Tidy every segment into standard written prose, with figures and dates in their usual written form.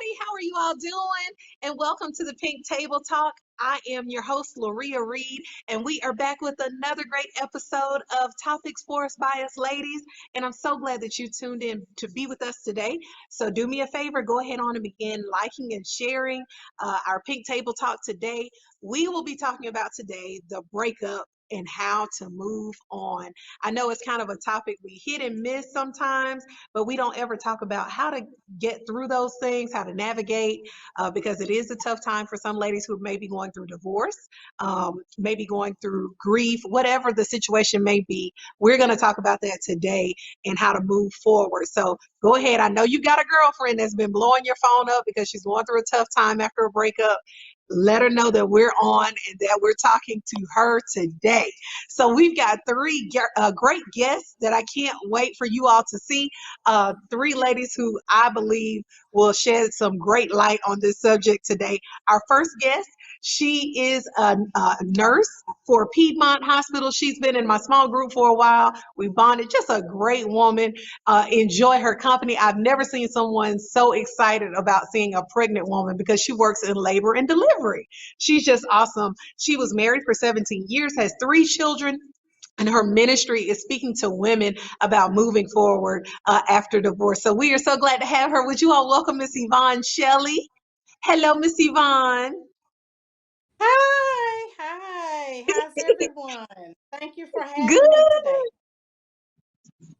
everybody. How are you all doing? And welcome to the Pink Table Talk. I am your host, Loria Reed, and we are back with another great episode of Topics for Us by Us Ladies. And I'm so glad that you tuned in to be with us today. So do me a favor, go ahead on and begin liking and sharing our Pink Table Talk today. We will be talking about today the breakup and how to move on. I know it's kind of a topic we hit and miss sometimes, but we don't ever talk about how to get through those things, how to navigate, because it is a tough time for some ladies who may be going through divorce, maybe going through grief, whatever the situation may be. We're going to talk about that today and how to move forward. So go ahead. I know you got a girlfriend that's been blowing your phone up because she's going through a tough time after a breakup. Let her know that we're on and that we're talking to her today. So we've got three great guests that I can't wait for you all to see. Three ladies who I believe will shed some great light on this subject today. Our first guest, she is a nurse for Piedmont Hospital. She's been in my small group for a while. We bonded. Just a great woman. Enjoy her company. I've never seen someone so excited about seeing a pregnant woman because she works in labor and delivery. She's just awesome. She was married for 17 years, has three children, and her ministry is speaking to women about moving forward after divorce. So we are so glad to have her. Would you all welcome Miss Yvonne Shelley? Hello, Miss Yvonne. Hi, how's everyone? Thank you for Good. having me today.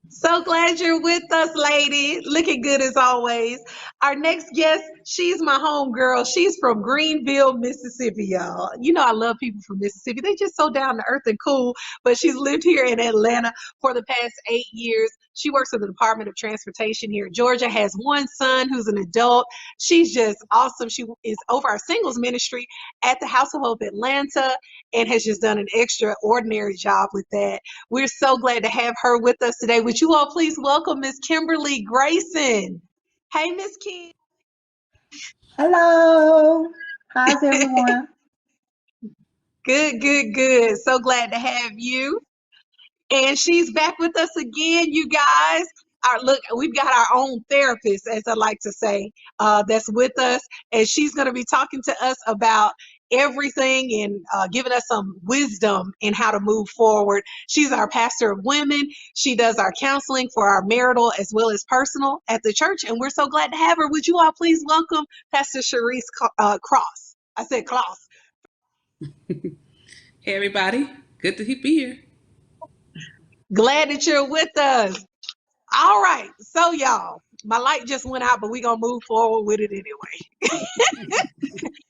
So glad you're with us, lady. Looking good as always. Our next guest, she's my homegirl. She's from Greenville, Mississippi, y'all. You know, I love people from Mississippi. They just so down to earth and cool. But she's lived here in Atlanta for the past 8 years. She works in the Department of Transportation here in Georgia, has one son who's an adult. She's just awesome. She is over our singles ministry at the House of Hope Atlanta and has just done an extraordinary job with that. We're so glad to have her with us today. Would you all please welcome Miss Kimberly Grayson? Hey, Miss Kim. Hello. How's everyone? Good, good, good. So glad to have you. And she's back with us again, you guys. Look, we've got our own therapist, as I like to say, that's with us, and she's going to be talking to us about everything and giving us some wisdom in how to move forward. She's our pastor of women. She does our counseling for our marital as well as personal at the church, and we're so glad to have her. Would you all please welcome Pastor Sharice Cross? I said Cross. Hey everybody, good to be here. Glad that you're with us. All right. So, y'all, my light just went out, but we're going to move forward with it anyway.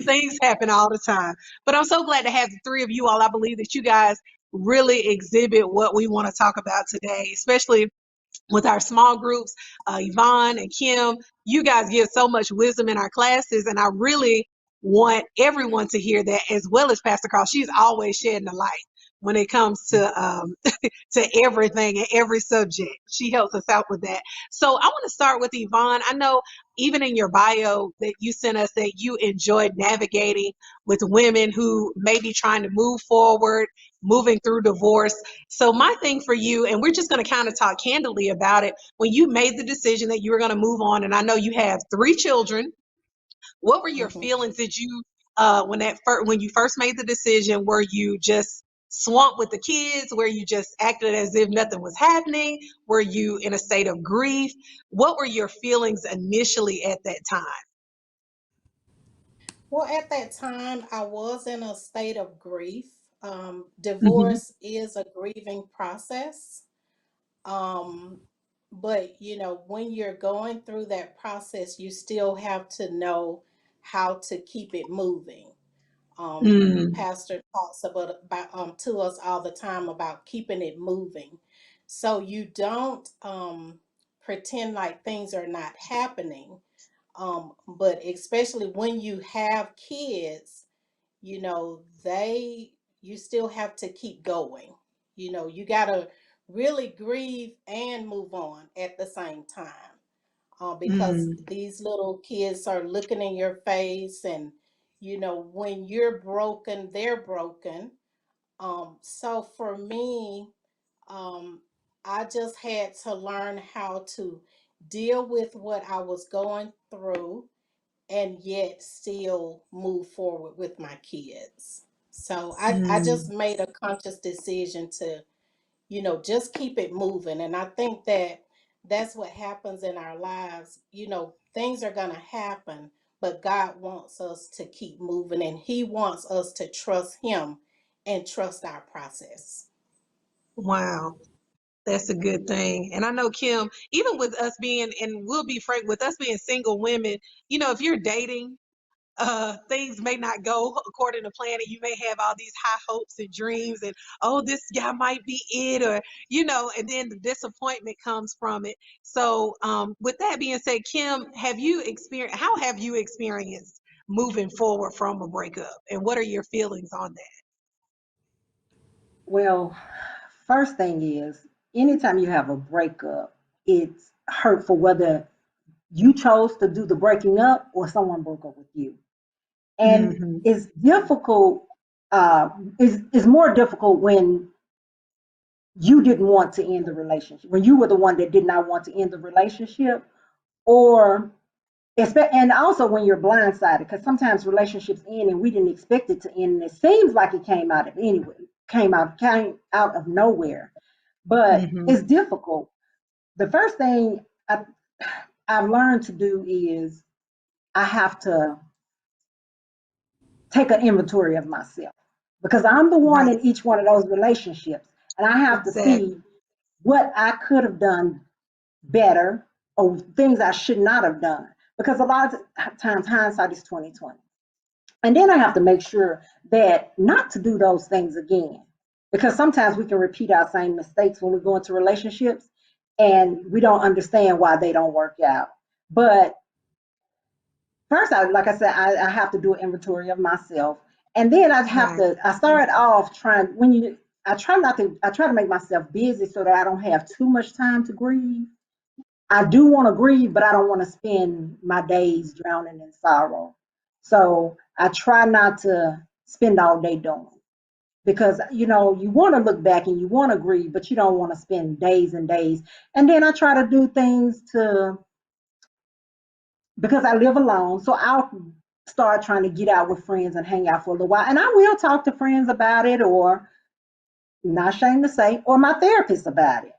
Things happen all the time. But I'm so glad to have the three of you all. I believe that you guys really exhibit what we want to talk about today, especially with our small groups. Yvonne and Kim, you guys give so much wisdom in our classes, and I really want everyone to hear that, as well as Pastor Carl. She's always shedding the light when it comes to to everything and every subject. She helps us out with that. So I want to start with Yvonne. I know even in your bio that you sent us that you enjoyed navigating with women who may be trying to move forward, moving through divorce. So my thing for you, and we're just going to kind of talk candidly about it, when you made the decision that you were going to move on, and I know you have three children, what were your Mhm. feelings? Did you when you first made the decision, were you just swamped with the kids? Were you just acted as if nothing was happening? Were you in a state of grief? What were your feelings initially at that time? Well, at that time, I was in a state of grief. Hmm. Divorce is a grieving process. Um, but, when you're going through that process, you still have to know how to keep it moving. Um, Mm. Pastor talks about to us all the time about keeping it moving. So you don't pretend like things are not happening. But especially when you have kids, you still have to keep going. You gotta really grieve and move on at the same time, because Mm. these little kids are looking in your face, and when you're broken, they're broken. So for me, um, I just had to learn how to deal with what I was going through and yet still move forward with my kids. So I just Mm, made a conscious decision to, just keep it moving. And I think that that's what happens in our lives. Things are going to happen, but God wants us to keep moving, and He wants us to trust Him and trust our process. wow. That's a good thing. And I know, Kim, even with us being, and we'll be frank, with us being single women, if you're dating, things may not go according to plan, and you may have all these high hopes and dreams, and oh, this guy might be it, or and then the disappointment comes from it. So, with that being said, Kim, how have you experienced moving forward from a breakup, and what are your feelings on that? Well, first thing is, anytime you have a breakup, it's hurtful whether you chose to do the breaking up or someone broke up with you. And Mm-hmm. it's difficult, is more difficult when you didn't want to end the relationship, when you were the one that did not want to end the relationship, or and also when you're blindsided, because sometimes relationships end and we didn't expect it to end, and it seems like it came out of nowhere. But Mm-hmm. it's difficult. The first thing I've learned to do is I have to take an inventory of myself, because I'm the one Right. in each one of those relationships, and I have to see Exactly. what I could have done better, or things I should not have done. Because a lot of times hindsight is 2020. And then I have to make sure that not to do those things again. Because sometimes we can repeat our same mistakes when we go into relationships and we don't understand why they don't work out. But first, like I said, I have to do an inventory of myself. And then Right. I start off I try to make myself busy so that I don't have too much time to grieve. I do want to grieve, but I don't want to spend my days drowning in sorrow. So I try not to spend all day doing, because you want to look back and you want to grieve, but you don't want to spend days and days. And then I try to do things to because I live alone, so I'll start trying to get out with friends and hang out for a little while. And I will talk to friends about it, or not ashamed to say, or my therapist about it,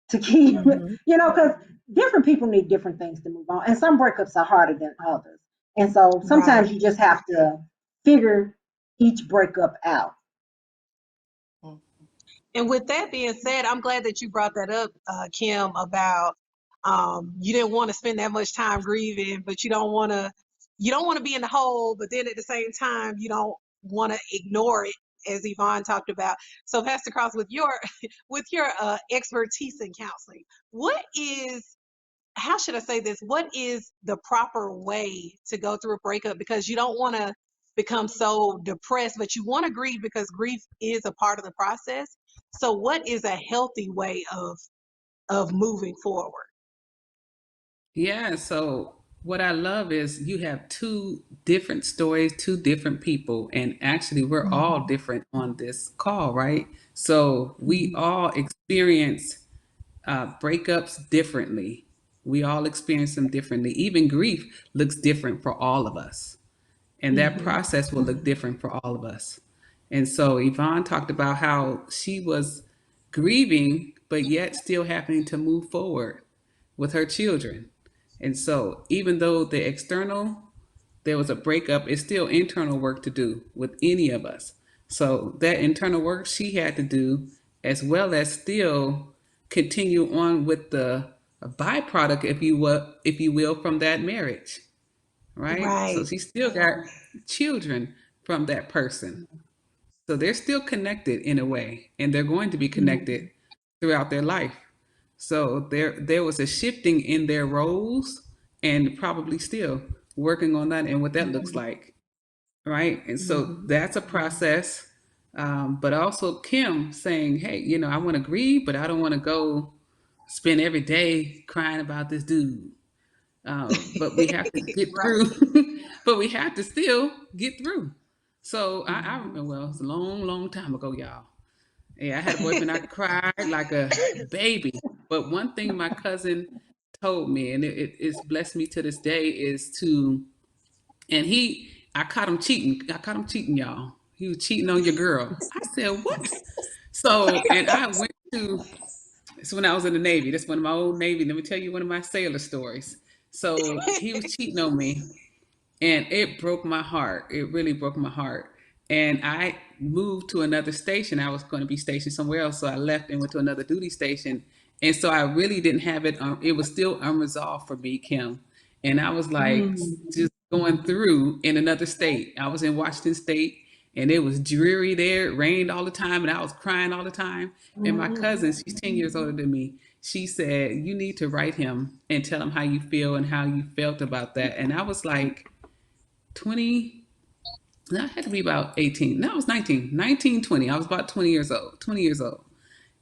to keep, Mm-hmm. because different people need different things to move on, and some breakups are harder than others. And so Right. sometimes you just have to figure each breakup out. Mm. And with that being said, I'm glad that you brought that up, Kim, about you didn't want to spend that much time grieving, but you don't want to be in the hole, but then at the same time you don't want to ignore it, as Yvonne talked about. So, Pastor Cross, with your with your expertise in counseling, what is how should I say this? What is the proper way to go through a breakup? Because you don't want to become so depressed, but you want to grieve because grief is a part of the process. So, what is a healthy way of moving forward? Yeah, so what I love is you have two different stories, two different people, and actually we're all Mm-hmm. different on this call, right? So we Mm-hmm. all experience breakups differently. We all experience them differently. Even grief looks different for all of us. And that Mm-hmm. process will look different for all of us. And so Yvonne talked about how she was grieving, but yet still having to move forward with her children. And so even though the external, there was a breakup, it's still internal work to do with any of us. So that internal work she had to do, as well as still continue on with the byproduct, if you will, from that marriage, right? So Right. she still got children from that person. So they're still connected in a way, and they're going to be connected Mm-hmm. throughout their life. So there was a shifting in their roles, and probably still working on that and what that looks Mm-hmm. like, right? And so Mm-hmm. that's a process. But also Kim saying, "Hey, I want to grieve, but I don't want to go spend every day crying about this dude." But we have to get Right. through. But we have to still get through. So I Mm-hmm. remember, well, it's a long, long time ago, y'all. Yeah, I had a boyfriend. I cried like a baby. But one thing my cousin told me, and it's blessed me to this day, is to And I caught him cheating. I caught him cheating, y'all. He was cheating on your girl. I said, what? So, and I went to, it's when I was in the Navy. That's one of my old Navy. Let me tell you one of my sailor stories. So he was cheating on me, and it broke my heart. It really broke my heart. And I moved to another station. I was going to be stationed somewhere else, so I left and went to another duty station. And so I really didn't have it. It was still unresolved for me, Kim. And I was like Mm. just going through in another state. I was in Washington State, and it was dreary there. It rained all the time, and I was crying all the time. And my cousin, she's 10 years older than me, she said, "You need to write him and tell him how you feel and how you felt about that." And I was like, 20, that had to be about 18. No, I was 19, 19, 20. I was about 20 years old, 20 years old.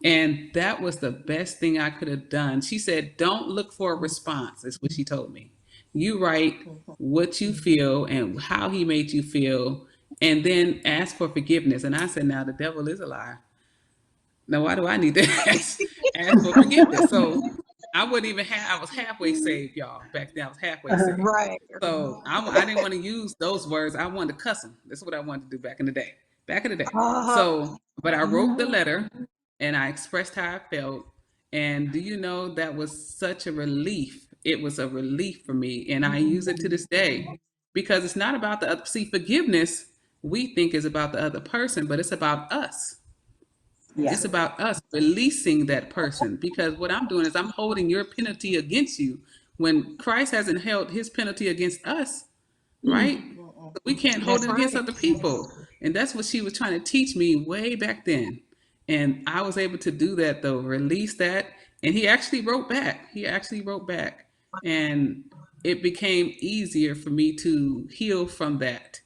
And that was the best thing I could have done. She said, don't look for a response, is what she told me. You write Mhm. what you feel and how he made you feel, and then ask for forgiveness. And I said, now the devil is a liar. Now, why do I need to ask for forgiveness? So I wouldn't even have, I was halfway saved, y'all. Back then, I was halfway Uh-huh. saved. Right. So I didn't want to use those words. I wanted to cuss them. That's what I wanted to do back in the day. Back in the day. Uh, So, but I wrote the letter and I expressed how I felt. And do you know that was such a relief? It was a relief for me. And I use it to this day because it's not about the other. See, forgiveness we think is about the other person, but it's about us. Yeah. It's That's right. about us releasing that person because what I'm doing is I'm holding your penalty against you when Christ hasn't held his penalty against us, right? Mm-mm. We can't hold that's it against right. other people. And that's what she was trying to teach me way back then. And I was able to do that though, release that. And he actually wrote back. He actually wrote back. And it became easier for me to heal from that.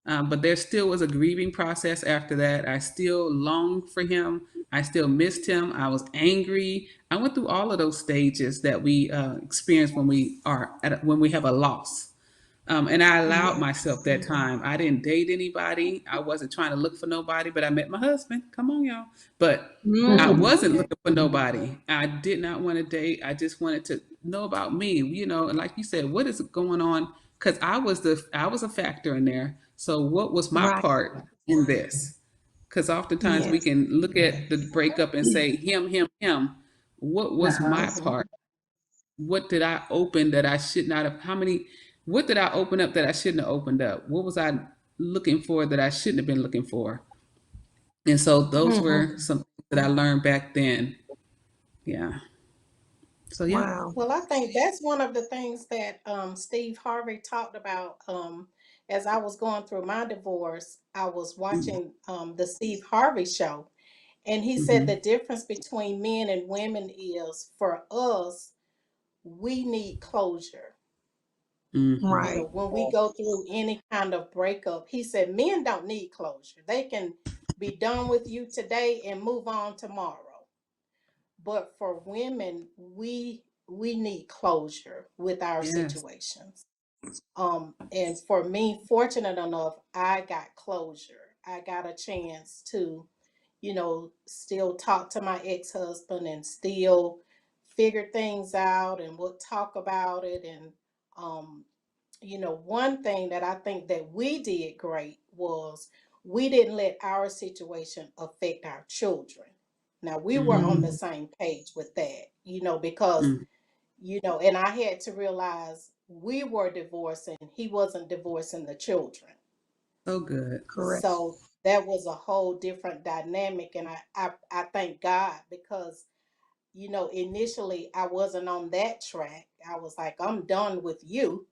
But there still was a grieving process after that. I still longed for him. I still missed him. I was angry. I went through all of those stages that we experience when when we have a loss. And I allowed Yeah. myself that time. I didn't date anybody. I wasn't trying to look for nobody, but I met my husband. Come on, y'all. But I Mm. wasn't looking for nobody. I did not want to date. I just wanted to know about me, and like you said, what is going on? Because I was a factor in there. So what was my Right. part in this? Because oftentimes we Yes. can look at the breakup and say him, him, him. What was Uh-huh. my Mhm. part? What did I open that I should not have? What did I open up that I shouldn't have opened up? What was I looking for that I shouldn't have been looking for? And so those Hmm. were some things that I learned back then. Yeah. So yeah. Wow. Well, I think that's one of the things that Steve Harvey talked about. As I was going through my divorce, I was watching the Steve Harvey show, and he said Mm-hmm. the difference between men and women is for us, we need closure. Mm-hmm. You Right. know, when we go through any kind of breakup, he said men don't need closure. They can be done with you today and move on tomorrow. But for women, we need closure with our Yes. situations. And for me, fortunate enough, I got closure. I got a chance to, still talk to my ex-husband and still figure things out, and we'll talk about it. And um one thing that I think that we did great was we didn't let our situation affect our children. Now we were on Mm-hmm. the same page with that, because, Mm. and I had to realize we were divorcing, he wasn't divorcing the children. So good. Correct. So that was a whole different dynamic. And I thank God because, initially I wasn't on that track. I was like, I'm done with you.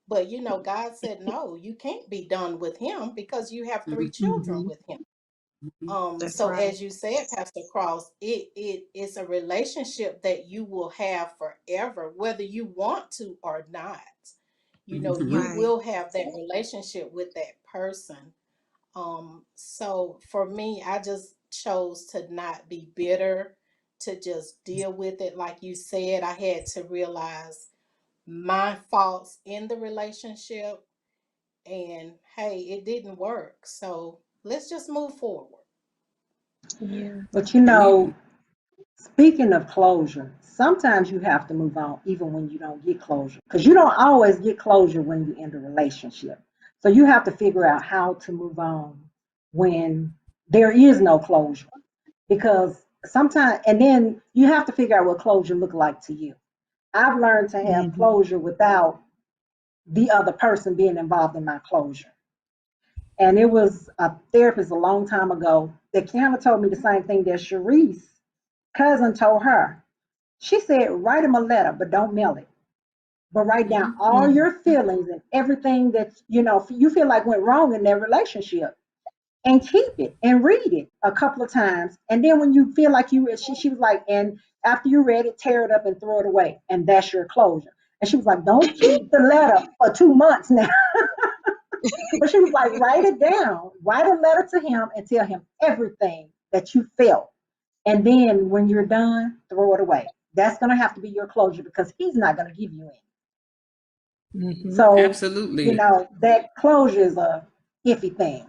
But God said, no, you can't be done with him because you have three children Hmm. with him. Mm-hmm. That's So right. as you said, Pastor Cross, it's a relationship that you will have forever, whether you want to or not. Mm-hmm. You Right. will have that relationship with that person. So for me, I just chose to not be bitter, to just deal with it. Like you said, I had to realize my faults in the relationship, and hey, it didn't work. So let's just move forward. Yeah. But And even Speaking of closure, sometimes you have to move on even when you don't get closure, because you don't always get closure when you end a relationship. So you have to figure out how to move on when there is no closure, because sometimes, and then you have to figure out what closure look like to you. I've learned to have Mhm. closure without the other person being involved in my closure. And it was a therapist a long time ago that kind of told me the same thing that Sharice's cousin told her. She said, write him a letter, but don't mail it. But write down all Mhm. your feelings and everything that you feel like went wrong in their relationship, and keep it and read it a couple of times. And then when you feel like she was like, and after you read it, tear it up and throw it away, and that's your closure. And she was like, don't keep the letter for 2 months now. But she was like, write it down, write a letter to him, and tell him everything that you felt. And then when you're done, throw it away. That's going to have to be your closure because he's not going to give you any. Mhm. So, Absolutely. that closure is a iffy thing.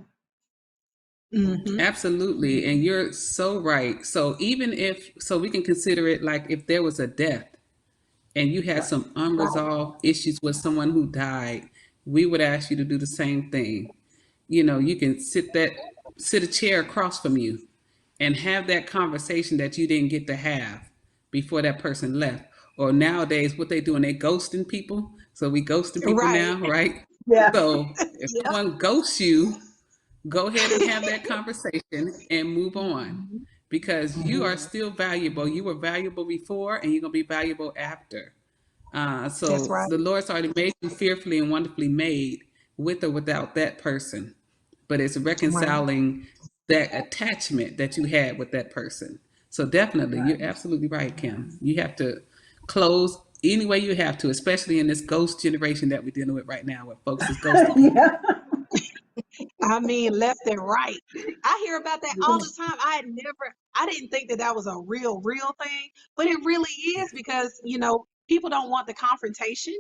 Mhm. Absolutely. And you're so right. So even if, so we can consider it like if there was a death and you had Right. some Right. unresolved issues with someone who died, we would ask you to do the same thing. You can sit a chair across from you and have that conversation that you didn't get to have before that person left. Or nowadays, what they doing, they ghosting people. So we ghosting people Right. now, right? Yeah. So if Yeah. someone ghosts you, go ahead and have that conversation and move on Mhm. because you are Mhm. still valuable. You were valuable before and you're going to be valuable after. That's So right. the Lord's already made you fearfully and wonderfully made with or without that person. But it's Right. reconciling that attachment that you had with that person. So definitely, Right. you're absolutely right, Kim. You have to close any way you have to, especially in this ghost generation that we're dealing with right now, where folks is ghosting people. Yeah. I mean, left and right. I hear about that all the time. I didn't think that that was a real thing, but it really is because, people don't want the confrontation.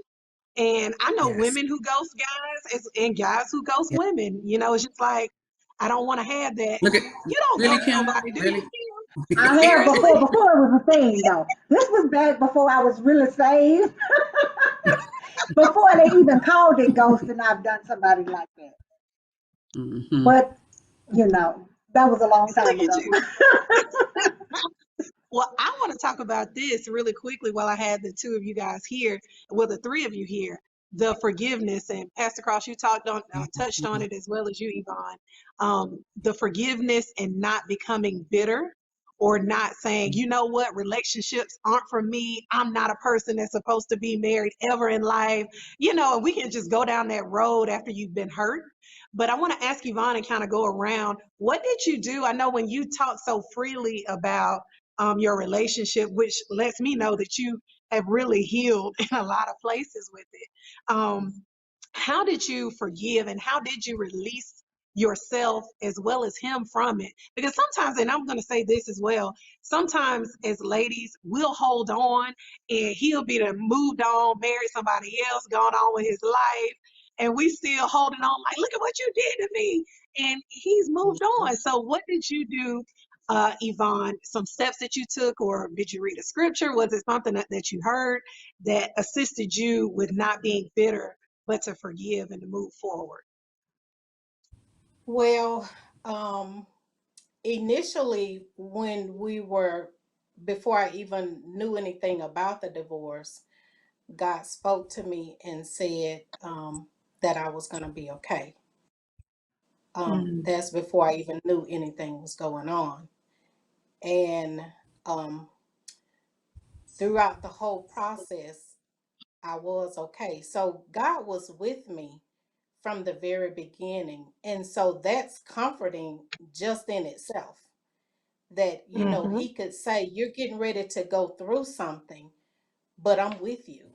And I know Yes. women who ghost guys and guys who ghost Yeah. women. It's just like, I don't want to have that. Look at You don't really, ghost Kim. nobody, do you, Really. Kim? I have before. Before it was a thing, though. This was back before I was really saved. Before they even called it ghosting, I've done somebody like that. Hmm. But that was a long Look time at ago. you. Well, I want to talk about this really quickly while I had the two of you guys here, well, the three of you here, the forgiveness. And Pastor Cross, you touched on it as well as you, Yvonne. The forgiveness and not becoming bitter or not saying, you know what, relationships aren't for me. I'm not a person that's supposed to be married ever in life. And we can just go down that road after you've been hurt. But I want to ask Yvonne and kind of go around. What did you do? I know when you talk so freely about your relationship, which lets me know that you have really healed in a lot of places with it. How did you forgive and how did you release yourself as well as him from it? Because sometimes, and I'm going to say this as well, sometimes as ladies, we'll hold on and he'll be the moved on, married somebody else, gone on with his life. And we still holding on, like, look at what you did to me. And he's moved on. So, what did you do, Yvonne? Some steps that you took, or did you read a scripture? Was it something that you heard that assisted you with not being bitter, but to forgive and to move forward? Well, initially, before I even knew anything about the divorce, God spoke to me and said that I was going to be okay. Mm, That's before I even knew anything was going on. And um, throughout the whole process, I was okay. So God was with me from the very beginning. And so that's comforting just in itself that, mhm, He could say, you're getting ready to go through something, but I'm with you.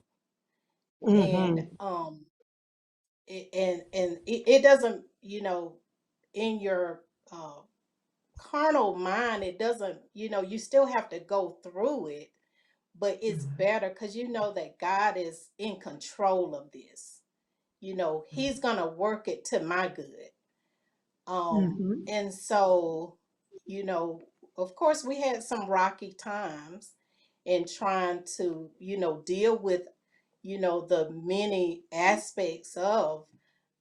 And mhm, it doesn't, in your uh, carnal mind, it doesn't, you still have to go through it, but it's better because you know that God is in control of this. He's gonna work it to my good. mhm, And so, you know, of course, we had some rocky times in trying to, deal with, the many aspects of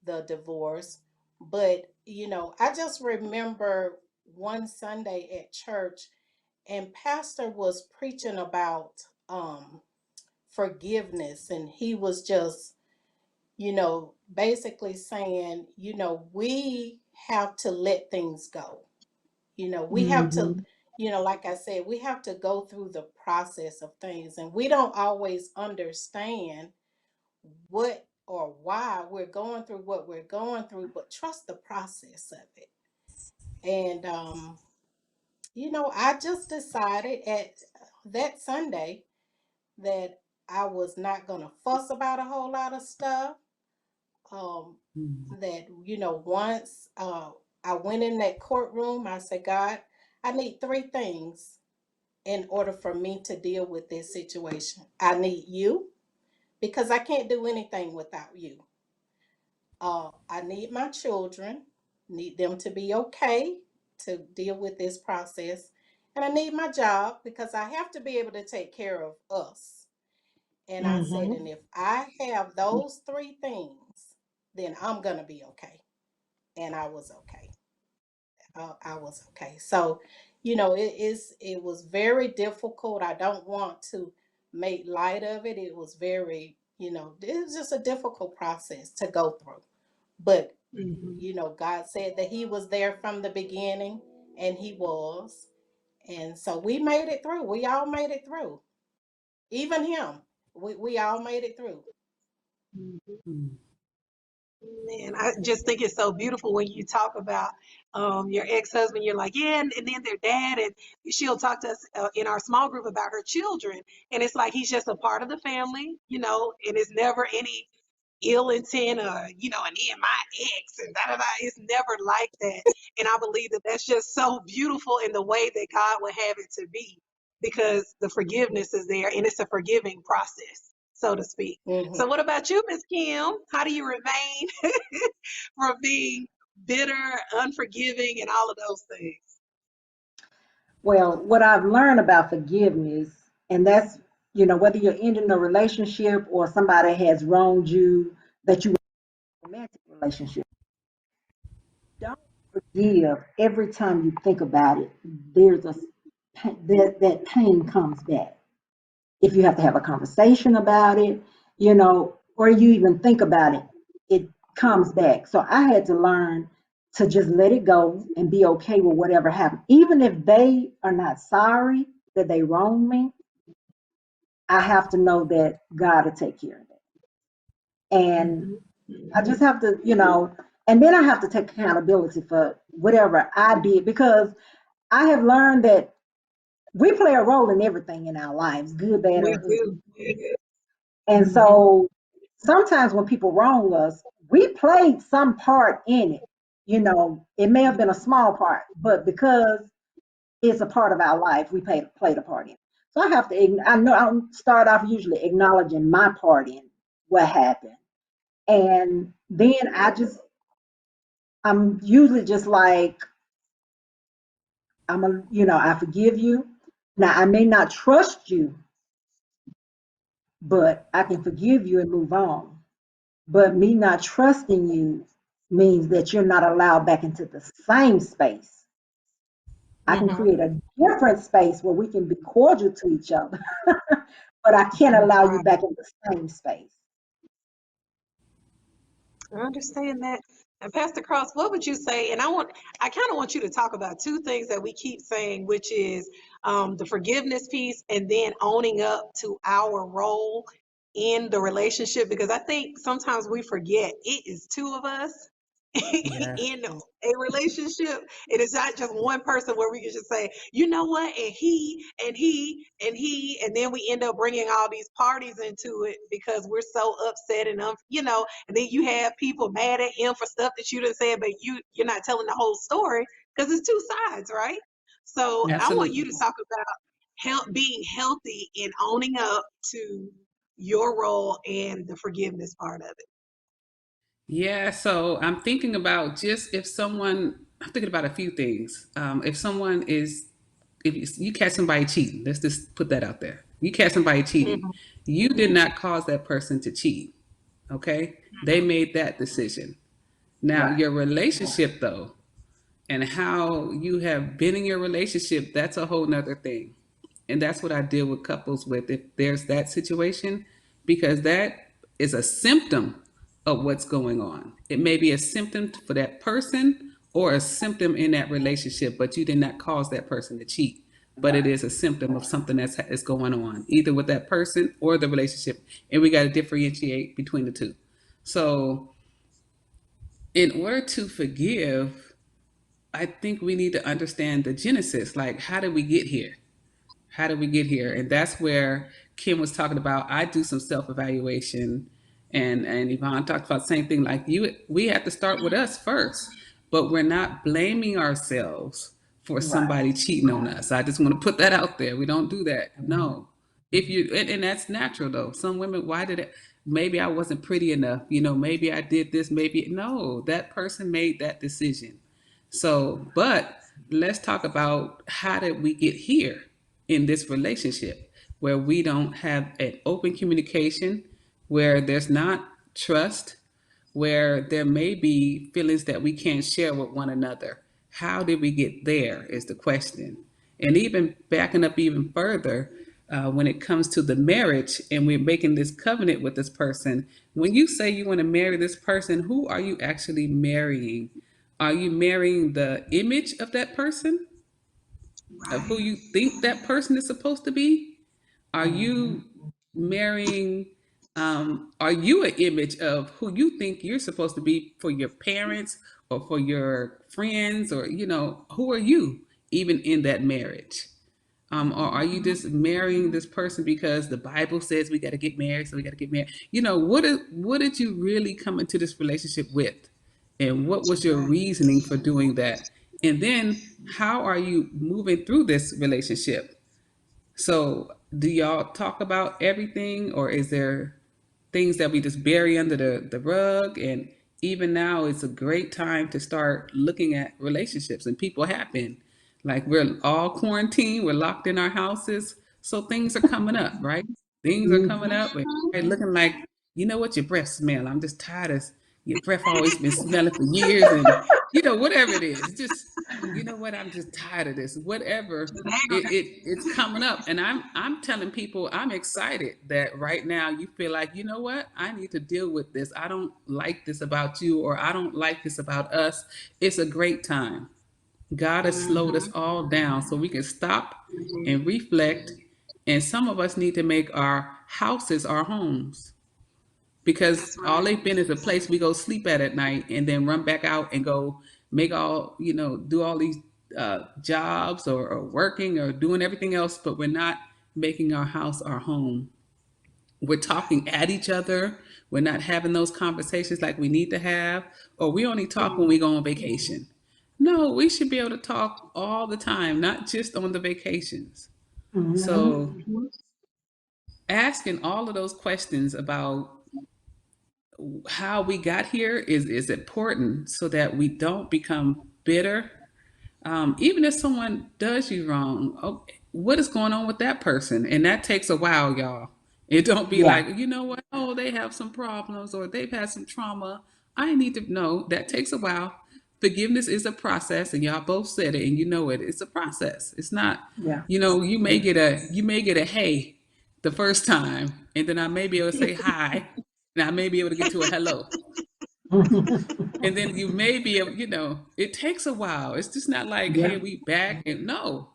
the divorce. But, I just remember one Sunday at church, and Pastor was preaching about forgiveness, and he was just, basically saying, we have to let things go. We have to, Mm-hmm. like I said, we have to go through the process of things, and we don't always understand what or why we're going through what we're going through, but trust the process of it. And, I just decided at that Sunday that I was not going to fuss about a whole lot of stuff. Um, Mm. that, once I went in that courtroom, I said, God, I need three things in order for me to deal with this situation. I need you because I can't do anything without you. I need my children, need them to be okay to deal with this process. And I need my job because I have to be able to take care of us. And I said, Mm-hmm. and if I have those three things, then I'm going to be okay. And I was okay. I was okay. So, it was very difficult. I don't want to make light of it. It was very, it was just a difficult process to go through. But, Mhm. God said that He was there from the beginning, and He was. And so we made it through. We all made it through. Even him. We all made it through. Mhm. Mm. Man, I just think it's so beautiful when you talk about your ex-husband. You're like, yeah, and then their dad, and she'll talk to us in our small group about her children, and it's like he's just a part of the family, and it's never any ill intent or and then my ex and da da da. It's never like that, and I believe that that's just so beautiful in the way that God would have it to be, because the forgiveness is there, and it's a forgiving process, so to speak. Hmm. So, what about you, Miss Kim? How do you remain from being bitter, unforgiving, and all of those things? Well, what I've learned about forgiveness, and that's, whether you're ending a relationship or somebody has wronged you, that you romantic relationship, don't forgive every time you think about it. There's that pain comes back. If you have to have a conversation about it, or you even think about it, it comes back. So I had to learn to just let it go and be okay with whatever happened. Even if they are not sorry that they wronged me, I have to know that God will take care of it. And Mhm. I just have to, and then I have to take accountability for whatever I did, because I have learned that we play a role in everything in our lives, good, bad, We or good. do. And Mhm. so sometimes when people wrong us, we played some part in it. It may have been a small part, but because it's a part of our life, we played a part in it. So I have to, I know I start off usually acknowledging my part in what happened. And then I'm usually just like, I forgive you. Now, I may not trust you, but I can forgive you and move on. But me not trusting you means that you're not allowed back into the same space. I can Mhm. create a different space where we can be cordial to each other, but I can't allow you Right. back in the same space. I understand that. And Pastor Cross, what would you say? And I kind of want you to talk about two things that we keep saying, which is the forgiveness piece and then owning up to our role in the relationship, because I think sometimes we forget it is two of us Yes. in a relationship. It is not just one person where we can just say, you know what, and he and he and he, and then we end up bringing all these parties into it because we're so upset and and then you have people mad at him for stuff that you didn't say, but you're not telling the whole story because it's two sides, right? So I want you Absolutely. to talk about being healthy and owning up to your role and the forgiveness part of it. Yeah, so I'm thinking about just if someone, I'm thinking about a few things. If someone is if you catch somebody cheating, let's just put that out there. You catch somebody cheating. Mhm. You did not cause that person to cheat. Okay? They made that decision. Now, Right. your relationship, though, and how you have been in your relationship, that's a whole nother thing. And that's what I deal with couples with if there's that situation, because that is a symptom of what's going on. It may be a symptom for that person or a symptom in that relationship, but you did not cause that person to cheat. But it Right. is a symptom of something is going on, either with that person or the relationship. And we got to differentiate between the two. So, in order to forgive, I think we need to understand the genesis. Like, how did we get here? How did we get here? And that's where Kim was talking about. I do some self evaluation, and Yvonne talked about the same thing. Like you, we have to start with us first, but we're not blaming ourselves for Right. somebody cheating on us. I just want to put that out there. We don't do that. Mhm. No, if you and that's natural though. Some women, why did it? Maybe I wasn't pretty enough. Maybe I did this. Maybe no. That person made that decision. So, but let's talk about how did we get here in this relationship where we don't have an open communication, where there's not trust, where there may be feelings that we can't share with one another. How did we get there is the question. And even backing up even further, when it comes to the marriage and we're making this covenant with this person, when you say you want to marry this person, who are you actually marrying? Are you marrying the image of that person, of who Right. you think that person is supposed to be? Are Mhm. you marrying, are you an image of who you think you're supposed to be for your parents or for your friends? Or, who are you even in that marriage? Or are you just marrying this person because the Bible says we got to get married, so we got to get married? What did you really come into this relationship with, and what was your Right. reasoning for doing that? And then how are you moving through this relationship? So, do y'all talk about everything, or is there things that we just bury under the rug? And even now, it's a great time to start looking at relationships, and people have been. Like, we're all quarantined, we're locked in our houses. So, things are coming up, right? Things are coming Mhm. up, and everybody looking like, what your breath smell? I'm just tired of your breath always been smelling for years, and, whatever it is. Just, what? I'm just tired of this. Whatever it's coming up, and I'm telling people I'm excited that right now you feel like, what, I need to deal with this. I don't like this about you, or I don't like this about us. It's a great time. God has slowed us Mhm. all down so we can stop Mhm. and reflect. And some of us need to make our houses our homes, because That's all right. they've been is a place we go sleep at night and then run back out and go make do all these jobs, or working or doing everything else, but we're not making our house our home. We're talking at each other. We're not having those conversations like we need to have, or we only talk when we go on vacation. No, we should be able to talk all the time, not just on the vacations. Mhm. So Mhm. asking all of those questions about how we got here is important, so that we don't become bitter. Even if someone does you wrong, what is going on with that person? And that takes a while, y'all. It don't be Yeah. like, what? Oh, they have some problems or they've had some trauma. I need to know. That takes a while. Forgiveness is a process, and y'all both said it, and it. It's a process. It's not, Yeah. you may get a hey the first time, and then I may be able to say hi, and I may be able to get to a hello. And then you may be able, it takes a while. It's just not like, Yeah. hey, we back, and no.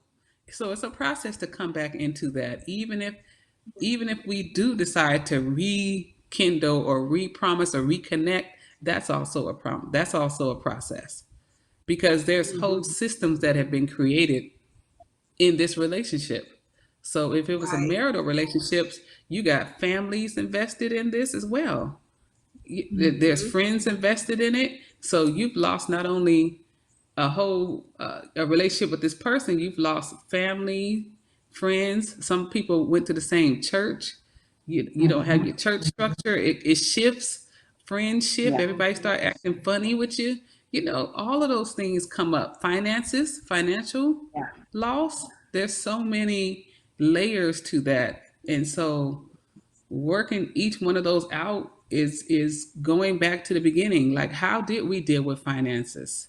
So it's a process to come back into that. Even if we do decide to rekindle or re-promise or reconnect, that's also a problem. That's also a process, because there's whole Mhm. systems that have been created in this relationship. So if it was a Right. marital relationships, you got families invested in this as well. There's Mhm. friends invested in it. So you've lost not only a relationship with this person, you've lost family, friends. Some people went to the same church. You don't have your Mhm. church structure. It shifts. Friends shift. Yeah. Everybody start acting funny with you. All of those things come up. Finances, financial Yeah. loss. there's so many layers to that. And so working each one of those out is going back to the beginning. Like, how did we deal with finances?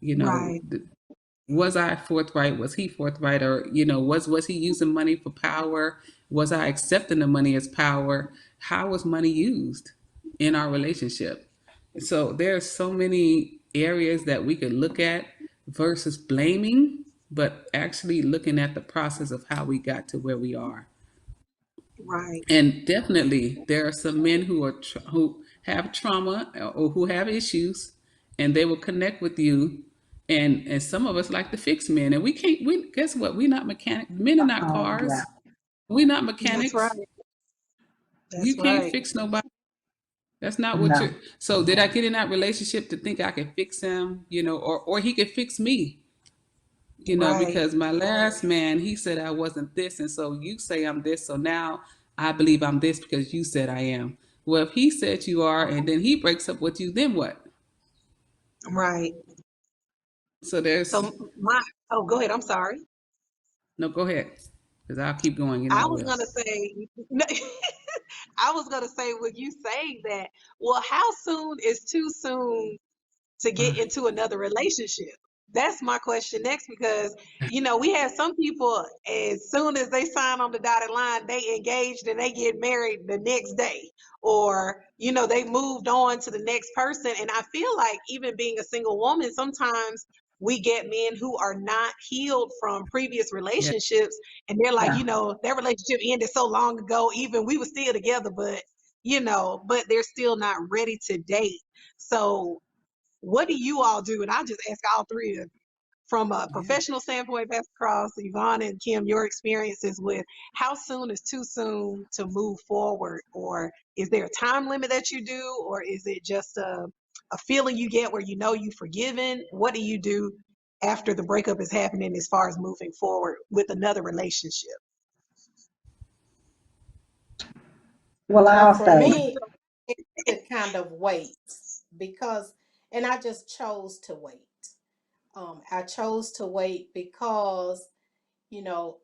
You know, Right. was I forthright? Was he forthright? Or, was he using money for power? Was I accepting the money as power? How was money used in our relationship? So there's so many areas that we could look at versus blaming, but actually looking at the process of how we got to where we are. Right. And definitely, there are some men who have trauma or who have issues, and they will connect with you. And some of us like to fix men, and we can't. We guess what? We're not mechanic. Men are not Oh, yeah. cars. We're not That's mechanics. right. You That's can't right. fix nobody. That's not what you're. No. So did I get in that relationship to think I could fix him? Or he could fix me? Right. Because my last man, he said I wasn't this, and so you say I'm this, so now I believe I'm this because you said I am. Well, if he said you are, and then he breaks up with you, then what? Right. So there's So my, oh, go ahead. I'm sorry. no, go ahead, because I'll keep going. I I was will. gonna say, I was gonna say, with you saying that, well, how soon is too soon to get into another relationship? That's my question next, because we have some people, as soon as they sign on the dotted line, they engaged and they get married the next day, or they moved on to the next person. And I feel like, even being a single woman, sometimes we get men who are not healed from previous Yeah, relationships, and they're like, Yeah. their relationship ended so long ago, even we were still together, but they're still not ready to date. So what do you all do? And I'll just ask all three of you, from a yeah. professional standpoint, Pastor Cross, Yvonne, and Kim, your experiences with how soon is too soon to move forward? Or is there a time limit that you do? Or is it just a feeling you get where you've forgiven? What do you do after the breakup is happening, as far as moving forward with another relationship? Well, Well, I'll for say, me, it's to kind of wait because, and I just chose to wait. I chose to wait because,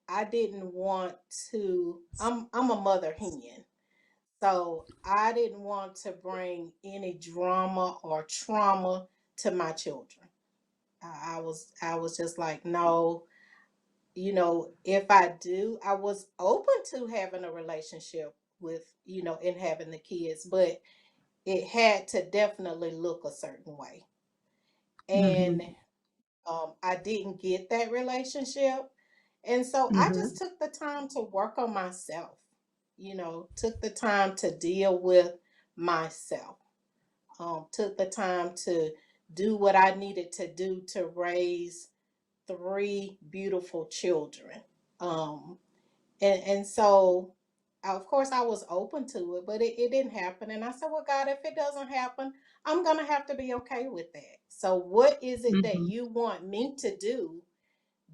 I didn't want to. I'm a mother hen, so I didn't want to bring any drama or trauma to my children. I was just like, no, if I do, I was open to having a relationship with, and having the kids, but it had to definitely look a certain way. hmm And I didn't get that relationship. And so I Mm-hmm. just took the time to work on myself, took the time to deal with myself, took the time to do what I needed to do to raise three beautiful children. Um, and so, of course, I was open to it, but it didn't happen. And I said, well, God, if it doesn't happen, I'm going to have to be okay with that. So, what is it that Mm-hmm. you want me to do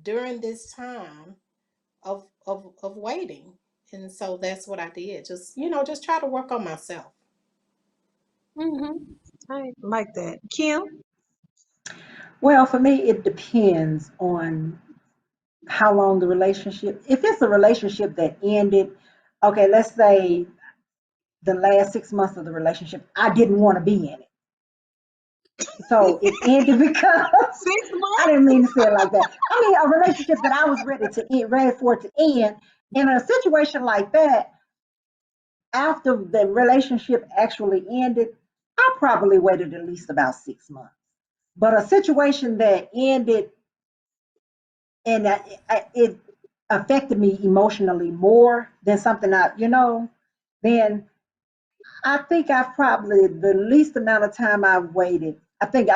during this time of waiting? And so that's what I did. Just try to work on myself. Mm-hmm. I like that. Kim? well, for me, it depends on how long the relationship. If it's a relationship that ended, okay, let's say the last 6 months of the relationship, I didn't want to be in it. So it ended because Six I months? didn't mean to say it like that. I mean, a relationship that I was ready to end, ready for it to end. In a situation like that, after the relationship actually ended, I probably waited at least about 6 months. But a situation that ended and it affected me emotionally more than something then I think I've probably the least amount of time I've waited. I think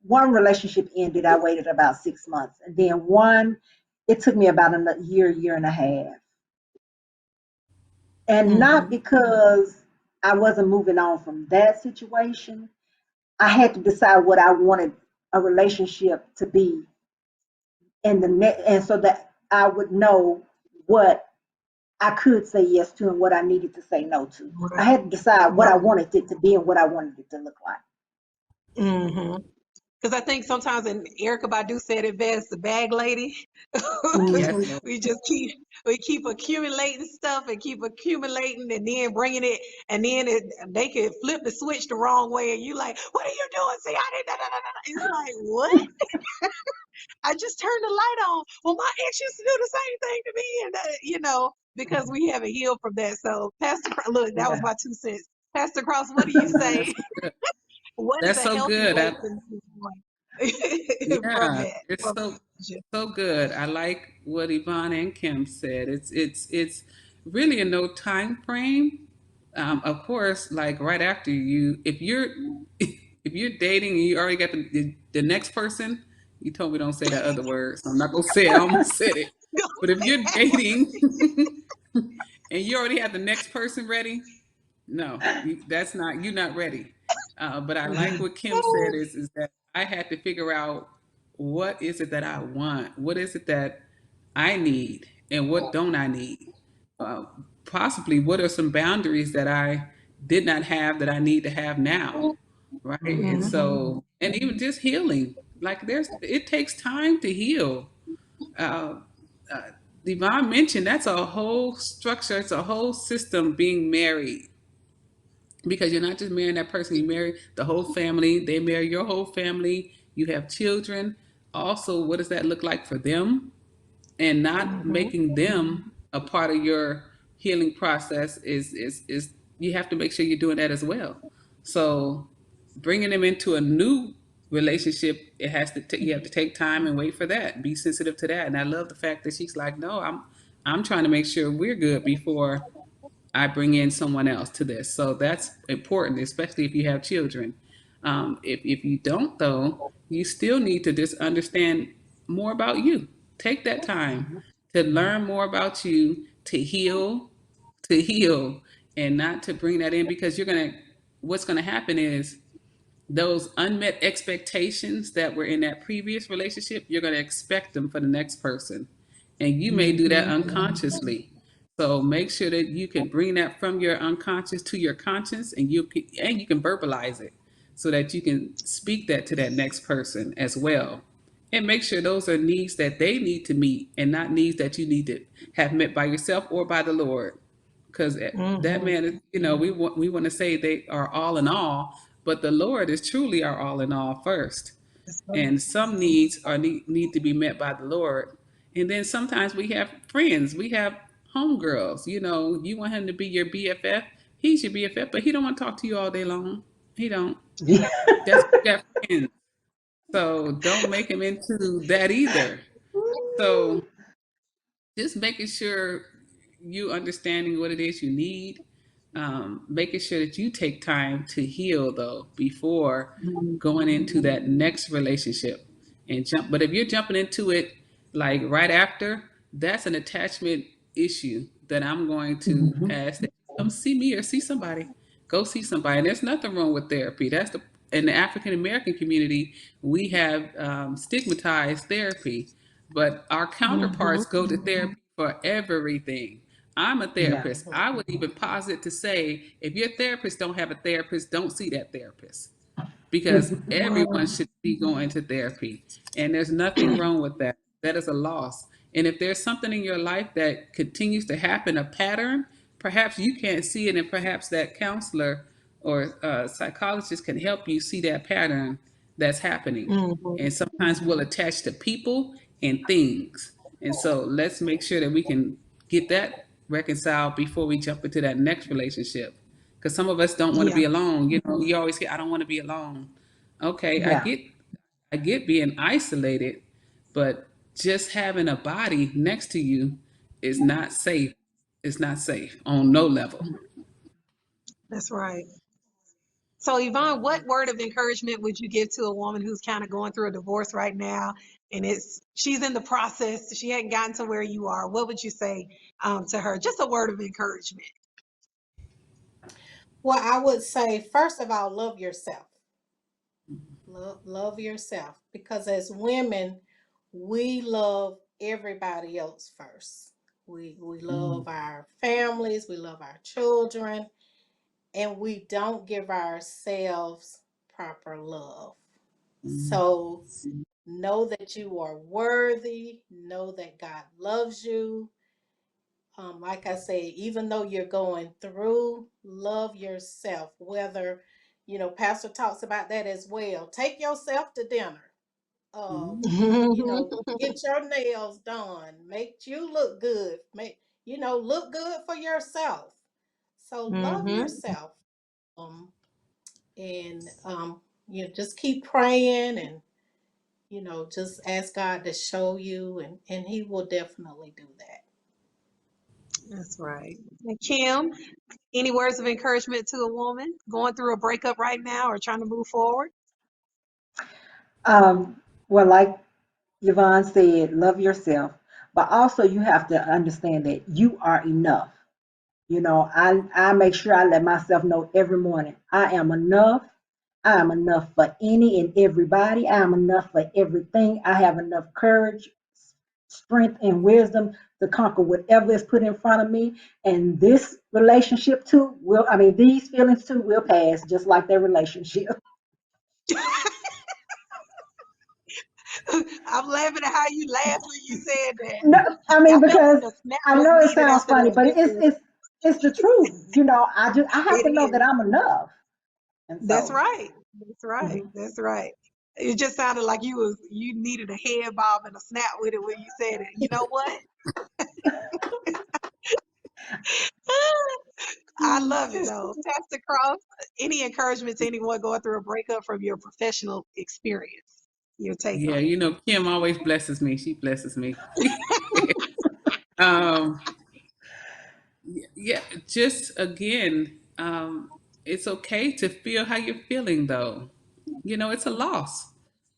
one relationship ended, I waited about 6 months. And then one, it took me about a year, year and a half. And not Mm-hmm. because I wasn't moving on from that situation. I had to decide what I wanted a relationship to be in the next, and so that I would know what I could say yes to and what I needed to say no to. I Right. had to decide what I Right. wanted it to be and what I wanted it to look like. Mm-hmm. Because I think sometimes, and Erica Badu said it best, the bag lady. Yes, Mhm. Lord. We keep accumulating stuff and keep accumulating, and then bringing it, and then they could flip the switch the wrong way, and you like, what are you doing? See, I didn't. Da, da, da, da. It's like, what? I just turned the light on. Well, my ex used to do the same thing to me, and because we haven't healed from that. So, look, that was Yeah. my 2 cents. Pastor Cross, what do you say? That's so good. What is That's a so healthy good. way to move on from Yeah, that? it's From relationship? so good. I like what Yvonne and Kim said. It's really a no time frame. Of course, like right after you, if you're if you're dating and you already got the next person, you told me don't say that other word, so I'm not gonna say it. I almost said it. But if you're dating and you already have the next person ready, no, that's not, you're not ready. But I like what Kim said is that I had to figure out what is it that I want, what is it that I need, and what don't I need. Uh, Possibly, what are some boundaries that I did not have that I need to have now, right? And Mhm. so, and even just healing, like it takes time to heal. Uh, uh, Yvonne mentioned that's a whole structure, it's a whole system being married, because you're not just marrying that person, you marry the whole family, they marry your whole family, you have children. Also, what does that look like for them? And not Mhm. making them a part of your healing process is you have to make sure you're doing that as well. So bringing them into a new relationship, it has to you have to take time and wait for that, be sensitive to that. And I love the fact that she's like, no, I'm trying to make sure we're good before I bring in someone else to this. So that's important, especially if you have children. If you don't, though, you still need to just understand more about you. Take that time to learn more about you, to heal, and not to bring that in, because what's gonna happen is those unmet expectations that were in that previous relationship, you're going to expect them for the next person. And you may do that Mhm. unconsciously. So make sure that you can bring that from your unconscious to your conscious, and you can verbalize it so that you can speak that to that next person as well. And make sure those are needs that they need to meet, and not needs that you need to have met by yourself or by the Lord, because that Mhm. man is, we want to say they are all in all, but the Lord is truly our all in all first. That's right. And some needs need to be met by the Lord. And then sometimes we have friends, we have homegirls. You want him to be your BFF, he's your BFF, but he don't want to talk to you all day long. He don't. Yeah. That's what you got friends. So don't make him into that either. So just making sure you understanding what it is you need, making sure that you take time to heal though before going into that next relationship and jump. But if you're jumping into it like right after, that's an attachment issue that I'm going to Mhm. ask that you come see me or see somebody. Go see somebody. And there's nothing wrong with therapy. That's the In the African American community, we have stigmatized therapy, but our Mhm. counterparts go to therapy for everything. I'm a Yeah. therapist. I would even posit to say, if your therapist don't have a therapist, don't see that therapist, because everyone Right. should be going to therapy. And there's nothing wrong with that. That is a loss. And if there's something in your life that continues to happen, a pattern, perhaps you can't see it, and perhaps that counselor or psychologist can help you see that pattern that's happening. Mhm. And sometimes we'll attach to people and things. And so let's make sure that we can get that reconciled before we jump into that next relationship, because some of us don't want to Yeah. be alone. You always hear, I don't want to be alone. Okay, I Yeah. get I get being isolated, but just having a body next to you is not safe. It's not safe on no level. That's right. So, Yvonne, what word of encouragement would you give to a woman who's kind of going through a divorce right now, and she's in the process, she hadn't gotten to where you are? What would you say to her? Just a word of encouragement. Well, I would say, first of all, love yourself. Love yourself, because as women, we love everybody else first. We love our families, we love our children, and we don't give ourselves proper love. So know that you are worthy. Know that God loves you. Like I say, even though you're going through, love yourself. Whether, Pastor talks about that as well. Take yourself to dinner. Get your nails done. Make you look good. Look good for yourself. So love yourself. Um, and just keep praying and just ask God to show you, and He will definitely do that. That's right. And Kim, any words of encouragement to a woman going through a breakup right now or trying to move forward? Well, like Yvonne said, love yourself, but also you have to understand that you are enough. I make sure I let myself know every morning I am enough. I am enough for any and everybody. I am enough for everything. I have enough courage, strength, and wisdom to conquer whatever is put in front of me. And this relationship too these feelings too will pass just like their relationship. I'm laughing at how you laughed when you said that. No, I felt because like a snap I was know it needed sounds after funny, that but victory. it's the truth. I have to It know that is. I'm enough. And That's so, right. That's right. mhm. That's right. It just sounded like you needed a head bob and a snap with it when you said it. You know what? I love it though. Pastor Cross, any encouragement to anyone going through a breakup from your professional experience? Your take Yeah, on it. Kim always blesses me. She blesses me. um, yeah, just again, it's okay to feel how you're feeling, though. It's a loss.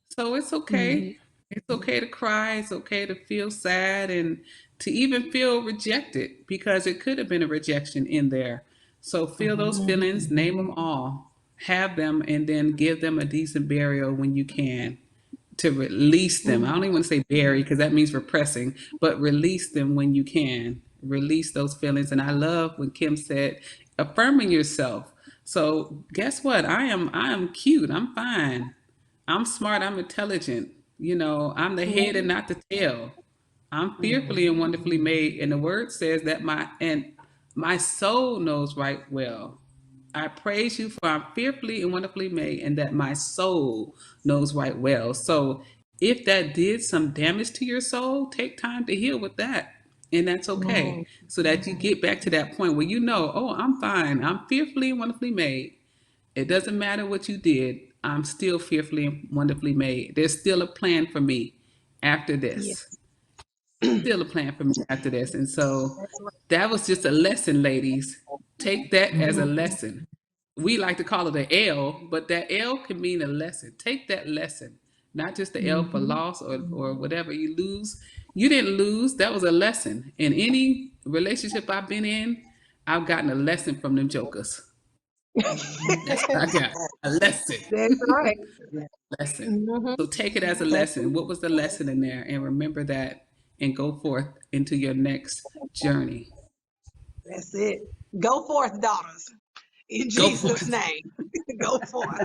So it's okay. Mhm. It's okay to cry. It's okay to feel sad and to even feel rejected because it could have been a rejection in there. So feel those feelings, name them all, have them, and then give them a decent burial when you can to release them. I don't even want to say bury because that means repressing, but release them when you can. Release those feelings. And I love when Kim said, affirming yourself. So guess what? I am cute. I'm fine. I'm smart. I'm intelligent. I'm the head and not the tail. I'm fearfully and wonderfully made. And the word says that my soul knows right well. I praise you for I'm fearfully and wonderfully made, and that my soul knows right well. So if that did some damage to your soul, take time to heal with that. And that's okay. So that you get back to that point where oh, I'm fine. I'm fearfully and wonderfully made. It doesn't matter what you did. I'm still fearfully and wonderfully made. There's still a plan for me after Yeah, this. Still a plan for me after this. And so that's right. that was just a lesson, ladies. Take that as a lesson. We like to call it an L, but that L can mean a lesson. Take that lesson, not just the L for loss or whatever you lose. You didn't lose. That was a lesson. In any relationship I've been in, I've gotten a lesson from them jokers. That's what I got. A That's right. lesson. Lesson. Mhm. So take it as a That's lesson. What was the lesson in there? And remember that and go forth into your next journey. that's it. Go forth, daughters, in Go Jesus' forth. name. Go forth.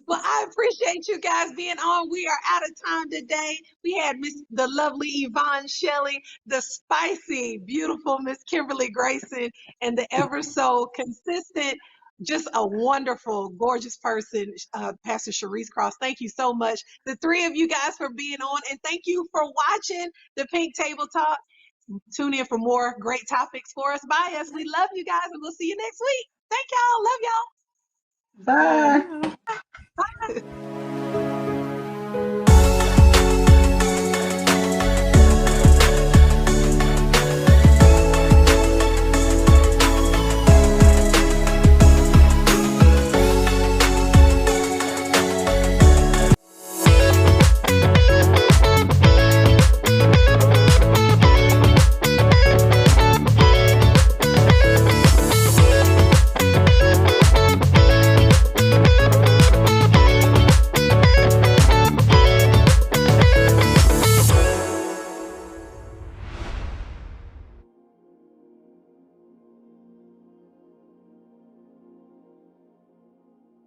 Well, I appreciate you guys being on. We are out of time today. We had the lovely Yvonne Shelley, the spicy, beautiful Miss Kimberly Grayson, and the ever so consistent, just a wonderful, gorgeous person, Pastor Sharice Cross. Thank you so much, the three of you guys, for being on, and thank you for watching the Pink Table Talk. Tune in for more great topics for us by us. We love you guys, and we'll see you next week. Thank y'all. Love y'all. Bye.